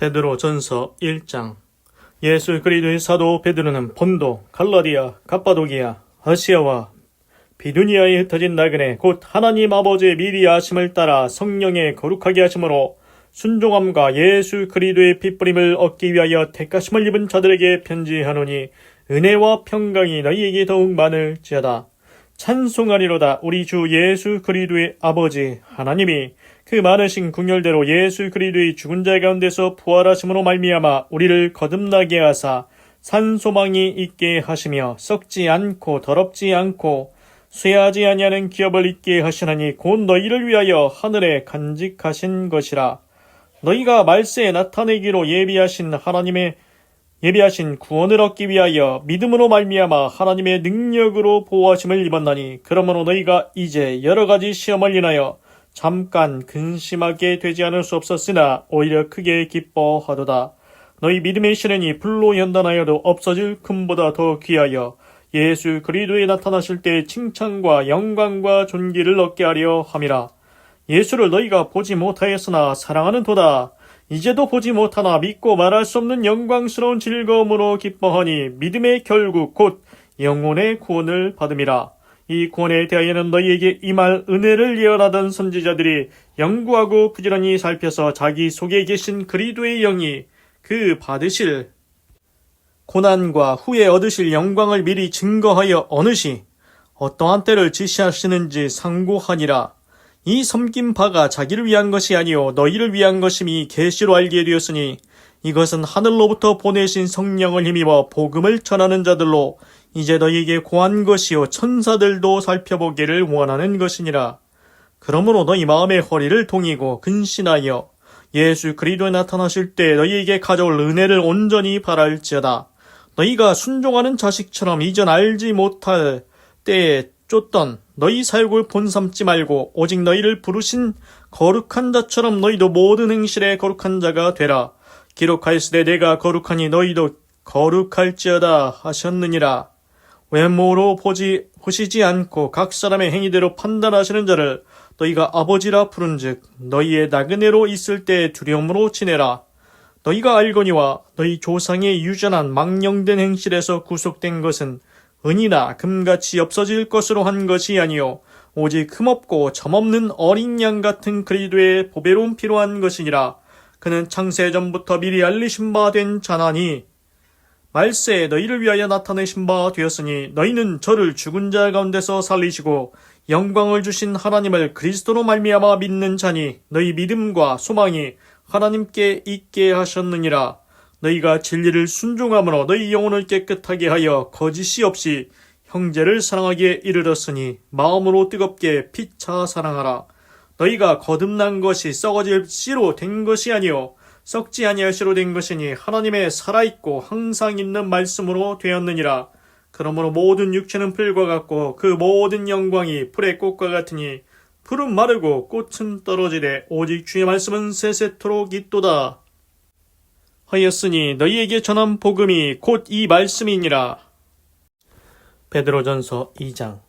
베드로 전서 1장. 예수 그리스도의 사도 베드로는 본도, 갈라디아, 갑바도기아, 아시아와 비두니아에 흩어진 나그네 곧 하나님 아버지의 미리 아심을 따라 성령의 거룩하게 하심으로 순종함과 예수 그리스도의 핏부림을 얻기 위하여 택하심을 입은 자들에게 편지하노니 은혜와 평강이 너희에게 더욱 많을지어다. 찬송하리로다. 우리 주 예수 그리스도의 아버지 하나님이 그 많으신 궁열대로 예수 그리스도의 죽은 자 가운데서 부활하심으로 말미암아 우리를 거듭나게 하사 산소망이 있게 하시며 썩지 않고 더럽지 않고 쇠하지 아니하는 기업을 있게 하시나니 곧 너희를 위하여 하늘에 간직하신 것이라. 너희가 말세에 나타내기로 예비하신 구원을 얻기 위하여 믿음으로 말미암아 하나님의 능력으로 보호하심을 입었나니 그러므로 너희가 이제 여러 가지 시험을 인하여 잠깐 근심하게 되지 않을 수 없었으나 오히려 크게 기뻐하도다. 너희 믿음의 시련이 불로 연단하여도 없어질 금보다 더 귀하여 예수 그리스도에 나타나실 때 칭찬과 영광과 존귀를 얻게 하려 함이라. 예수를 너희가 보지 못하였으나 사랑하는 도다. 이제도 보지 못하나 믿고 말할 수 없는 영광스러운 즐거움으로 기뻐하니 믿음의 결국 곧 영혼의 구원을 받음이라. 이 구원에 대하여는 너희에게 임할 은혜를 예언하던 선지자들이 연구하고 부지런히 살펴서 자기 속에 계신 그리스도의 영이 그 받으실 고난과 후에 얻으실 영광을 미리 증거하여 어느시 어떠한 때를 지시하시는지 상고하니라. 이 섬긴 바가 자기를 위한 것이 아니요 너희를 위한 것임이 계시로 알게 되었으니 이것은 하늘로부터 보내신 성령을 힘입어 복음을 전하는 자들로 이제 너희에게 고한 것이요 천사들도 살펴보기를 원하는 것이니라. 그러므로 너희 마음의 허리를 동이고 근신하여 예수 그리스도에 나타나실 때 너희에게 가져올 은혜를 온전히 바랄지어다. 너희가 순종하는 자식처럼 이전 알지 못할 때에 쫓던 너희 사육을 본삼지 말고 오직 너희를 부르신 거룩한 자처럼 너희도 모든 행실에 거룩한 자가 되라. 기록하였으되 내가 거룩하니 너희도 거룩할지어다 하셨느니라. 외모로 보시지 않고 각 사람의 행위대로 판단하시는 자를 너희가 아버지라 부른즉 너희의 나그네로 있을 때 두려움으로 지내라. 너희가 알거니와 너희 조상의 유전한 망령된 행실에서 구속된 것은 은이나 금같이 없어질 것으로 한 것이 아니요 오직 흠없고 점없는 어린 양 같은 그리스도의 보배로운 피로 한 것이니라. 그는 창세전부터 미리 알리신 바 된 자나니 말세에 너희를 위하여 나타내신 바 되었으니 너희는 저를 죽은 자 가운데서 살리시고 영광을 주신 하나님을 그리스도로 말미암아 믿는 자니 너희 믿음과 소망이 하나님께 있게 하셨느니라. 너희가 진리를 순종함으로 너희 영혼을 깨끗하게 하여 거짓이 없이 형제를 사랑하기에 이르렀으니 마음으로 뜨겁게 피차 사랑하라. 너희가 거듭난 것이 썩어질 씨로 된 것이 아니요 썩지 아니할 씨로 된 것이니 하나님의 살아있고 항상 있는 말씀으로 되었느니라. 그러므로 모든 육체는 풀과 같고 그 모든 영광이 풀의 꽃과 같으니 풀은 마르고 꽃은 떨어지되 오직 주의 말씀은 세세토록 있도다 하였으니 너희에게 전한 복음이 곧 이 말씀이니라. 베드로전서 2장.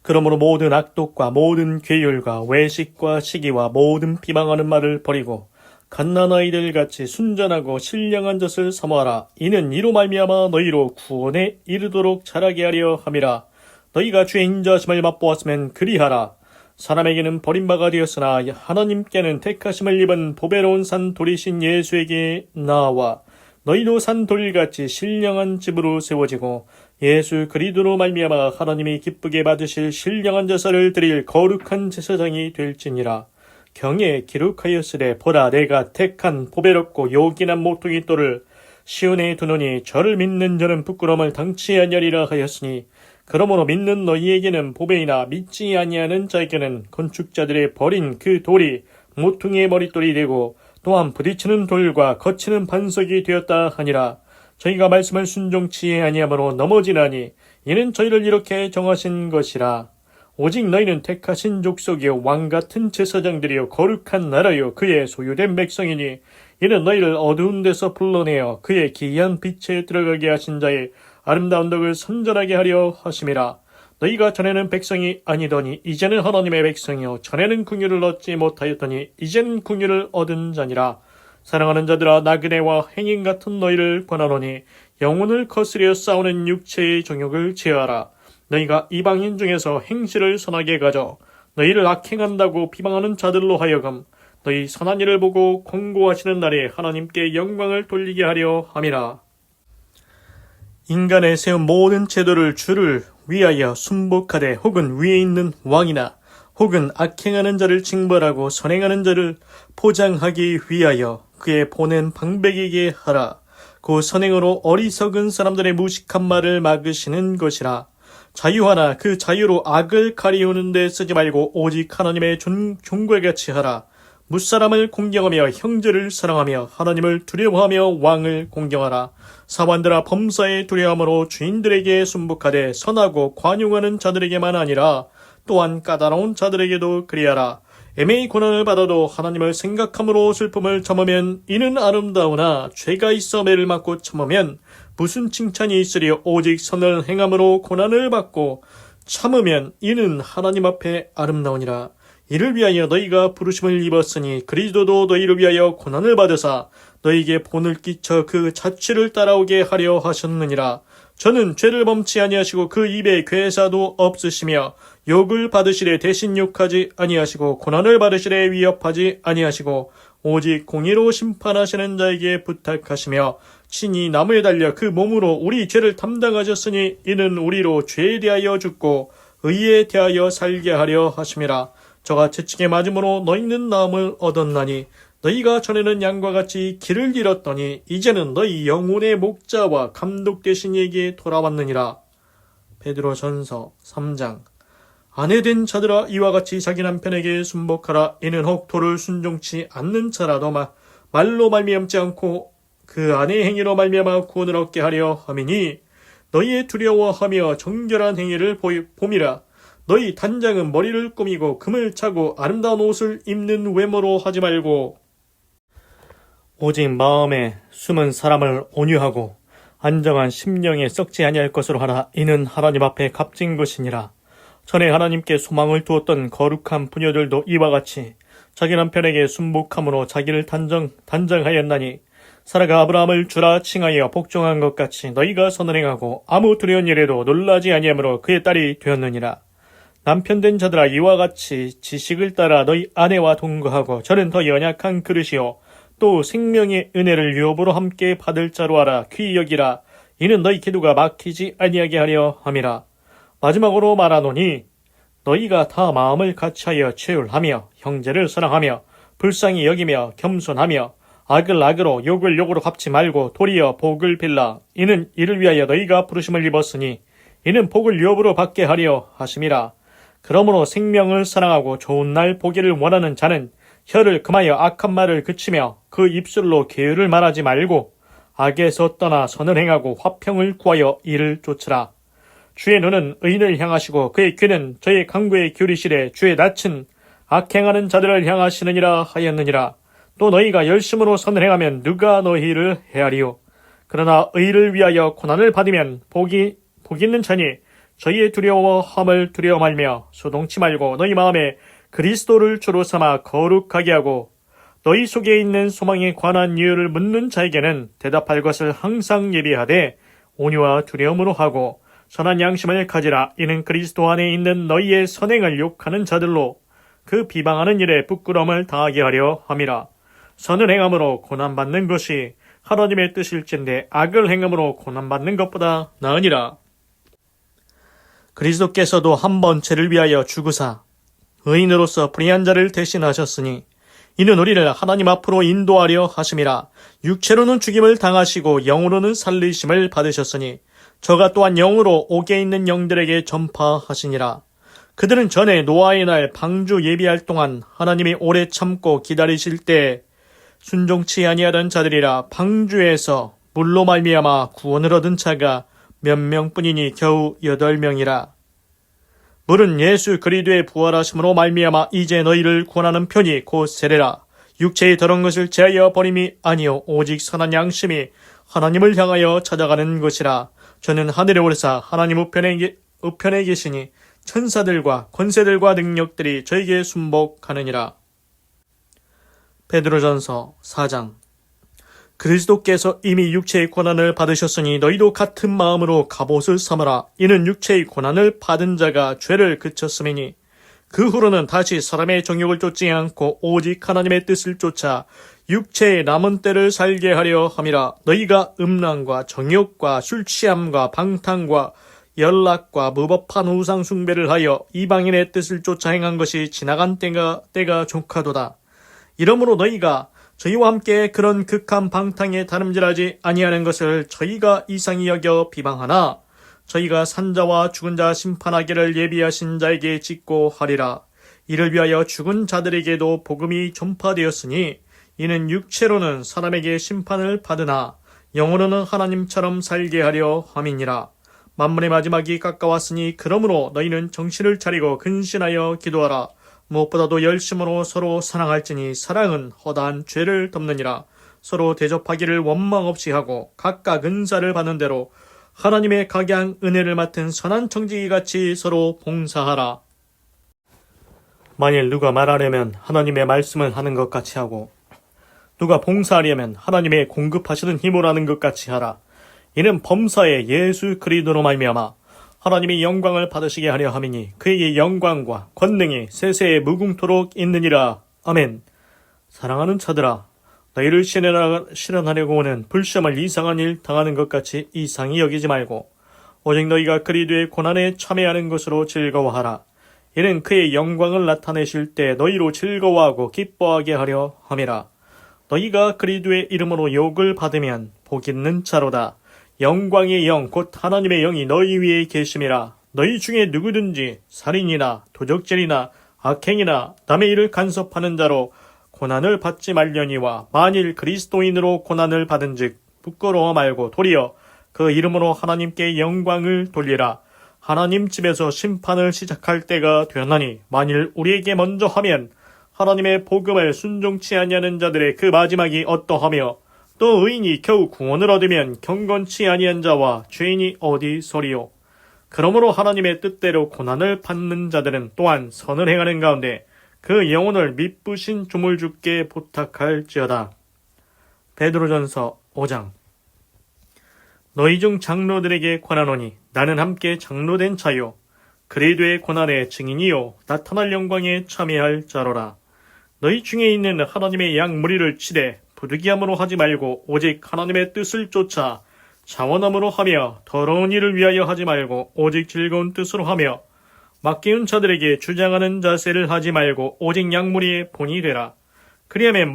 그러므로 모든 악독과 모든 괴율과 외식과 시기와 모든 비방하는 말을 버리고 갓난아이들 같이 순전하고 신령한 젖을 사모하라. 이는 이로 말미암아 너희로 구원에 이르도록 자라게 하려 함이라. 너희가 주의 인자하심을 맛보았으면 그리하라. 사람에게는 버림바가 되었으나 하나님께는 택하심을 입은 보배로운 산돌이신 예수에게 나와 너희도 산돌같이 신령한 집으로 세워지고 예수 그리스도로 말미암아 하나님이 기쁘게 받으실 신령한 제사를 드릴 거룩한 제사장이 될지니라. 경에 기록하였으되 보라 내가 택한 보배롭고 요긴한 모퉁이 돌을 시온에 두노니 저를 믿는 자는 부끄러움을 당치 아니하리라 하였으니 그러므로 믿는 너희에게는 보배이나 믿지 아니하는 자에게는 건축자들의 버린 그 돌이 모퉁이의 머릿돌이 되고 또한 부딪히는 돌과 거치는 반석이 되었다 하니라. 저희가 말씀을 순종치 아니하므로 넘어지나니 이는 저희를 이렇게 정하신 것이라. 오직 너희는 택하신 족속이요 왕같은 제사장들이요 거룩한 나라요 그의 소유된 백성이니 이는 너희를 어두운 데서 불러내어 그의 기이한 빛에 들어가게 하신 자의 아름다운 덕을 선전하게 하려 하심이라. 너희가 전에는 백성이 아니더니 이제는 하나님의 백성이요 전에는 긍휼을 얻지 못하였더니 이제는 긍휼을 얻은 자니라. 사랑하는 자들아, 나그네와 행인 같은 너희를 권하노니 영혼을 거스려 싸우는 육체의 정욕을 제어하라. 너희가 이방인 중에서 행실을 선하게 가져 너희를 악행한다고 비방하는 자들로 하여금 너희 선한 일을 보고 권고하시는 날에 하나님께 영광을 돌리게 하려 함이라. 인간의 세운 모든 제도를 주를 위하여 순복하되 혹은 위에 있는 왕이나 혹은 악행하는 자를 징벌하고 선행하는 자를 포장하기 위하여 그의 보낸 방백에게 하라. 그 선행으로 어리석은 사람들의 무식한 말을 막으시는 것이라. 자유하나 그 자유로 악을 가리우는 데 쓰지 말고 오직 하나님의 종과같이 하라. 무사람을 공경하며 형제를 사랑하며 하나님을 두려워하며 왕을 공경하라. 사관들아, 범사에 두려움으로 주인들에게 순복하되 선하고 관용하는 자들에게만 아니라 또한 까다로운 자들에게도 그리하라. 애매히 고난을 받아도 하나님을 생각함으로 슬픔을 참으면 이는 아름다우나 죄가 있어 매를 맞고 참으면 무슨 칭찬이 있으리요. 오직 선을 행함으로 고난을 받고 참으면 이는 하나님 앞에 아름다우니라. 이를 위하여 너희가 부르심을 입었으니 그리스도도 너희를 위하여 고난을 받으사 너희에게 본을 끼쳐 그 자취를 따라오게 하려 하셨느니라. 저는 죄를 범치 아니하시고 그 입에 괴사도 없으시며 욕을 받으시되 대신 욕하지 아니하시고 고난을 받으시되 위협하지 아니하시고 오직 공의로 심판하시는 자에게 부탁하시며 친히 나무에 달려 그 몸으로 우리 죄를 담당하셨으니 이는 우리로 죄에 대하여 죽고 의에 대하여 살게 하려 하심이라. 저가 채찍에 맞음으로 너희는 나음을 얻었나니 너희가 전에는 양과 같이 길을 잃었더니 이제는 너희 영혼의 목자와 감독 되신 이에게 돌아왔느니라. 베드로전서 3장. 아내된 자들아, 이와 같이 자기 남편에게 순복하라. 이는 혹 도를 순종치 않는 자라도 말로 말미암지 않고 그 아내의 행위로 말미암아 구원을 얻게 하려 함이니 너희의 두려워하며 정결한 행위를 봄이라. 너희 단장은 머리를 꾸미고 금을 차고 아름다운 옷을 입는 외모로 하지 말고 오직 마음에 숨은 사람을 온유하고 안정한 심령에 썩지 아니할 것으로 하라. 이는 하나님 앞에 값진 것이니라. 전에 하나님께 소망을 두었던 거룩한 부녀들도 이와 같이 자기 남편에게 순복함으로 자기를 단정하였나니 사라가 아브라함을 주라 칭하여 복종한 것 같이 너희가 선을 행하고 아무 두려운 일에도 놀라지 아니하므로 그의 딸이 되었느니라. 남편된 자들아, 이와 같이 지식을 따라 너희 아내와 동거하고 저는 더 연약한 그릇이요 또 생명의 은혜를 유업으로 함께 받을 자로 알아 귀히 여기라. 이는 너희 기도가 막히지 아니하게 하려 함이라. 마지막으로 말하노니 너희가 다 마음을 같이하여 채울하며 형제를 사랑하며 불쌍히 여기며 겸손하며 악을 악으로 욕을 욕으로 갚지 말고 도리어 복을 빌라. 이는 이를 위하여 너희가 부르심을 입었으니 이는 복을 유업으로 받게 하려 하심이라. 그러므로 생명을 사랑하고 좋은 날 보기를 원하는 자는 혀를 금하여 악한 말을 그치며 그 입술로 계율을 말하지 말고 악에서 떠나 선을 행하고 화평을 구하여 이를 쫓으라. 주의 눈은 의인을 향하시고 그의 귀는 저의 강구에 기울이시되 주의 낯은 악행하는 자들을 향하시느니라 하였느니라. 또 너희가 열심으로 선을 행하면 누가 너희를 헤아리요. 그러나 의를 위하여 고난을 받으면 복이 있는 자니 저희의 두려워함을 두려워 말며 소동치 말고 너희 마음에 그리스도를 주로 삼아 거룩하게 하고 너희 속에 있는 소망에 관한 이유를 묻는 자에게는 대답할 것을 항상 예비하되 온유와 두려움으로 하고 선한 양심을 가지라. 이는 그리스도 안에 있는 너희의 선행을 욕하는 자들로 그 비방하는 일에 부끄러움을 당하게 하려 함이라. 선을 행함으로 고난받는 것이 하나님의 뜻일진데 악을 행함으로 고난받는 것보다 나으니라. 그리스도께서도 한 번 죄를 위하여 죽으사 의인으로서 불의한 자를 대신하셨으니 이는 우리를 하나님 앞으로 인도하려 하심이라. 육체로는 죽임을 당하시고 영으로는 살리심을 받으셨으니 저가 또한 영으로 옥에 있는 영들에게 전파하시니라. 그들은 전에 노아의 날 방주 예비할 동안 하나님이 오래 참고 기다리실 때 순종치 아니하던 자들이라. 방주에서 물로 말미암아 구원을 얻은 자가 몇 명뿐이니 겨우 8명이라. 물은 예수 그리스도의 부활하심으로 말미암아 이제 너희를 구원하는 편이 곧 세례라. 육체의 더러운 것을 제하여 버림이 아니요 오직 선한 양심이 하나님을 향하여 찾아가는 것이라. 저는 하늘에 오르사 하나님 우편에 계시니 천사들과 권세들과 능력들이 저에게 순복하느니라. 베드로전서 4장. 그리스도께서 이미 육체의 고난을 받으셨으니 너희도 같은 마음으로 갑옷을 삼으라. 이는 육체의 고난을 받은 자가 죄를 그쳤음이니 그 후로는 다시 사람의 정욕을 쫓지 않고 오직 하나님의 뜻을 쫓아 육체의 남은 때를 살게 하려 함이라. 너희가 음란과 정욕과 술 취함과 방탕과 연락과 무법한 우상 숭배를 하여 이방인의 뜻을 쫓아 행한 것이 지나간 때가 족하도다. 이러므로 너희가 저희와 함께 그런 극한 방탕에 다름질하지 아니하는 것을 저희가 이상히 여겨 비방하나 저희가 산자와 죽은 자 심판하기를 예비하신 자에게 짓고 하리라. 이를 위하여 죽은 자들에게도 복음이 전파되었으니 이는 육체로는 사람에게 심판을 받으나 영으로는 하나님처럼 살게 하려 함이니라. 만문의 마지막이 가까웠으니 그러므로 너희는 정신을 차리고 근신하여 기도하라. 무엇보다도 열심으로 서로 사랑할지니 사랑은 허다한 죄를 덮느니라. 서로 대접하기를 원망 없이 하고 각각 은사를 받는 대로 하나님의 각양 은혜를 맡은 선한 청지기같이 서로 봉사하라. 만일 누가 말하려면 하나님의 말씀을 하는 것 같이 하고 누가 봉사하려면 하나님의 공급하시는 힘으로 하는 것 같이 하라. 이는 범사에 예수 그리스도로 말미암아 하나님이 영광을 받으시게 하려 함이니 그에게 영광과 권능이 세세에 무궁토록 있느니라. 아멘. 사랑하는 자들아, 너희를 실현하려고 오는 불시험을 이상한 일 당하는 것 같이 이상히 여기지 말고 오직 너희가 그리스도의 고난에 참여하는 것으로 즐거워하라. 이는 그의 영광을 나타내실 때 너희로 즐거워하고 기뻐하게 하려 함이라. 너희가 그리스도의 이름으로 욕을 받으면 복 있는 자로다. 영광의 영 곧 하나님의 영이 너희 위에 계심이라. 너희 중에 누구든지 살인이나 도적질이나 악행이나 남의 일을 간섭하는 자로 고난을 받지 말려니와 만일 그리스도인으로 고난을 받은즉 부끄러워 말고 도리어 그 이름으로 하나님께 영광을 돌리라. 하나님 집에서 심판을 시작할 때가 되었나니 만일 우리에게 먼저 하면 하나님의 복음을 순종치 아니하는 자들의 그 마지막이 어떠하며 또 의인이 겨우 구원을 얻으면 경건치 아니한 자와 죄인이 어디서리요. 그러므로 하나님의 뜻대로 고난을 받는 자들은 또한 선을 행하는 가운데 그 영혼을 미쁘신 조물주께 부탁할지어다. 베드로전서 5장. 너희 중 장로들에게 권하노니 나는 함께 장로된 자요 그리스도의 고난의 증인이요 나타날 영광에 참여할 자로라. 너희 중에 있는 하나님의 양 무리를 치되 부득이함으로 하지 말고 오직 하나님의 뜻을 쫓아 자원함으로 하며 더러운 일을 위하여 하지 말고 오직 즐거운 뜻으로 하며 맡기운 자들에게 주장하는 자세를 하지 말고 오직 양무리의 본이 되라. 그리하면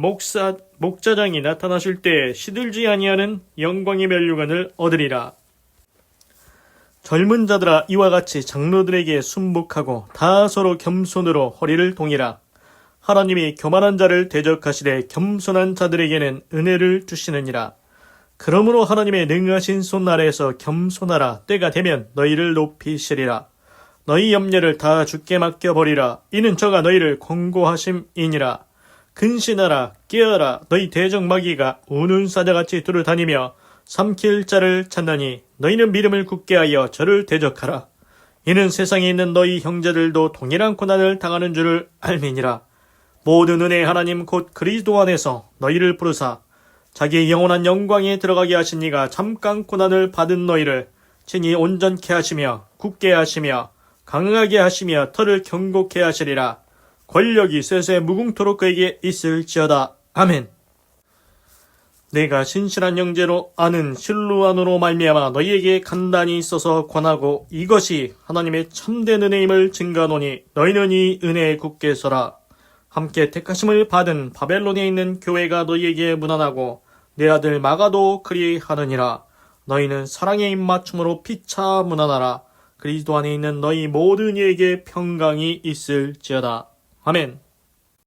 목자장이 나타나실 때에 시들지 아니하는 영광의 면류관을 얻으리라. 젊은 자들아 이와 같이 장로들에게 순복하고 다 서로 겸손으로 허리를 동이라. 하나님이 교만한 자를 대적하시되 겸손한 자들에게는 은혜를 주시느니라. 그러므로 하나님의 능하신 손 아래에서 겸손하라. 때가 되면 너희를 높이시리라. 너희 염려를 다 주께 맡겨버리라. 이는 저가 너희를 권고하심이니라. 근신하라. 깨어라. 너희 대적 마귀가 우는 사자같이 두루 다니며 삼킬 자를 찾나니 너희는 믿음을 굳게 하여 저를 대적하라. 이는 세상에 있는 너희 형제들도 동일한 고난을 당하는 줄을 알미니라. 모든 은혜의 하나님 곧 그리스도 안에서 너희를 부르사 자기의 영원한 영광에 들어가게 하신 이가 잠깐 고난을 받은 너희를 친히 온전케 하시며 굳게 하시며 강하게 하시며 털을 견고케 하시리라. 권력이 세세 무궁토록 그에게 있을지어다. 아멘. 내가 신실한 형제로 아는 실루안으로 말미암아 너희에게 간단히 있어서 권하고 이것이 하나님의 참된 은혜임을 증거하노니 너희는 이 은혜에 굳게 서라. 함께 택하심을 받은 바벨론에 있는 교회가 너희에게 문안하고 내 아들 마가도 그리하느니라. 너희는 사랑의 입맞춤으로 피차 문안하라. 그리스도 안에 있는 너희 모든 이에게 평강이 있을지어다. 아멘.